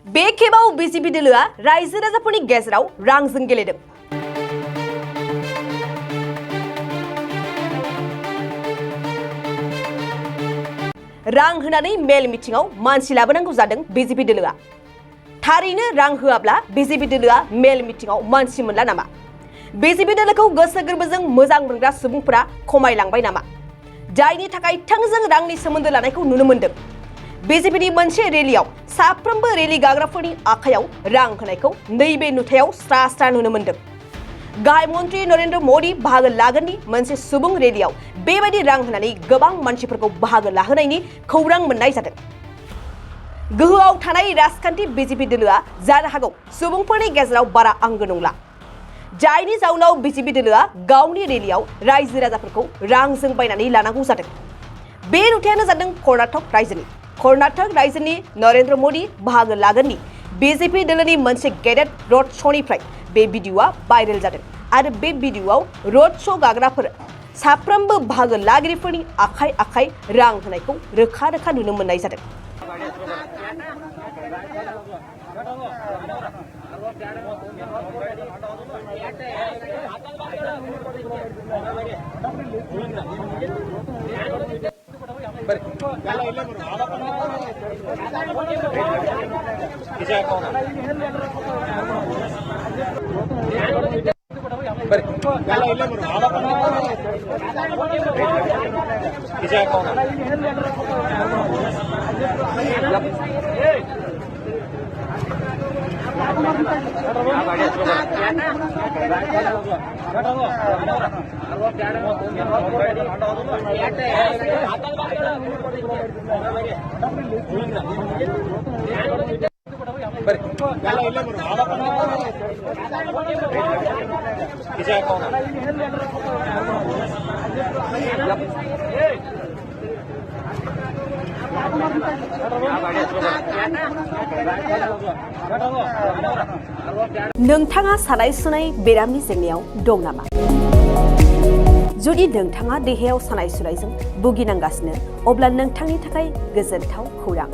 बे खेबाव बीजेपी दोलोआ रायजो राजाफोरनि गेजेराव रांजों गेलेदों। रां होनानै मेल मिटिंआव मानसि लाबोनांगौ जादों बीजेपी दोलोआ। थारैनो रां होआब्ला बीजेपी दोलोआ मेल मिटिंआव मानसि मोनला नामा? बीजेपी दोलोखौ गोसो गोरबोजों मोजां मोनग्रा सुबुंफोरा खमायलांबाय नामा? जायनि थाखाय थोंजों रांनि सोमोन्दो लानायखौ नुनो मोन्दों। बीजेपीनि मोनसे रेलियाव साफ्रोमबो रेलि गाग्राफोरनि आखायाव रां होनायखौ नैबे नुथायाव स्रा स्रा नुनो मोन्दों। गाहाय मन्त्री नरेन्द्र मोदी बाहागो लागोननि मोनसे सुबुं रेलियाव बेबायदि रां होनानै गोबां मानसिफोरखौ बाहागो लाहोनायनि खौरां मोननाय जादों। गोहोआव थानाय राजखान्थि बीजेपी दोलोआ जानो हागौ सुबुंफोरनि गेजेराव बारा आंगो नंला। जायनि जाउनाव बीजेपी दोलोआ गावनि रेलियाव रायजो राजाफोरखौ रांजों बायनानै लानांगौ जादों। बे नुथायानो जादों कर्नाटक रायजोनि। कर्नाटक रायजोनि नरेन्द्र मोदी बाहागो लागोननि बीजेपी दोलोनि मोनसे गेदेर रड श'निफ्राय बे भिडिअ'आ भाइरेल जादों आरो बे भिडिअ'आव रड श' गाग्राफोर साफ्रोमबो बाहागो लागिरिफोरनि आखाइ आखाइ रां होनायखौ रोखा रोखा नुनो मोननाय जादों। नोंथाङा सानाय सुनाय बेरामनि जेंनायाव दं नामा? जुदि नोंथाङा देहायाव सानाय सुनायजों भुगिनांगासिनो अब्ला नोंथांनि थाखाय गोजोनथाव खौरां।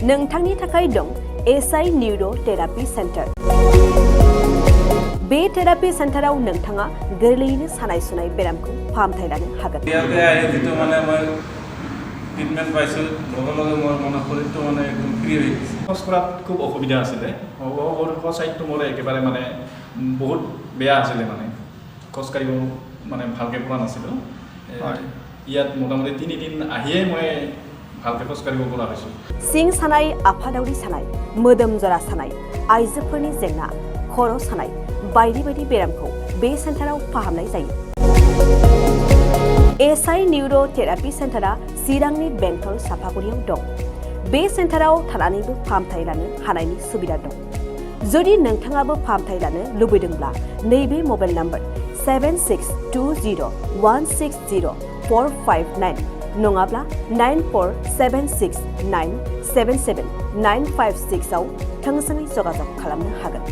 नोंथांनि थाखाय दं एसआइ निउर' थेरापि सेन्टार। बे थेरापि सेन्टाराव नोंथाङा गोरलैयैनो सानाय सुनाय बेरामखौ फाहामथाय लानो हागोन। ট্ৰিটমেণ্ট পাইছোঁ লগে লগে মোৰ মানে শৰীৰটো মানে একদম ফ্ৰী হৈ গৈছে। খোজ কঢ়াত খুব অসুবিধা আছিলে। ছাইডটো মোৰ একেবাৰে মানে বহুত বেয়া আছিলে, মানে খোজকাঢ়িব মানে ভালকৈ পৰা নাছিলোঁ। ইয়াত মোটামুটি 3 দিন আহিয়ে মই ভালকৈ খোজকাঢ়িব পৰা হৈছোঁ। सिं सानाय, आफादावरि सानाय, मोदोम जरा सानाय, आइजोफोरनि जेंना, खर' सानाय बायदि बायदि बेरामखौ बे सेन्टाराव फाहामनाय जायो। एसआइ निउर' थेरापि सेन्टारा चिरांनि बेंटल सापागुरियाव दं। बे सेन्टाराव थानानैबो फाहामथाय लानो हानायनि सुबिदा दं। जुदि नोंथाङाबो फाहामथाय लानो लुबैदोंब्ला नैबे मबाइल नाम्बार 7620160459 नङाब्ला 9476977956 आव थोंजोङै जगाजग खालामनो हागोन।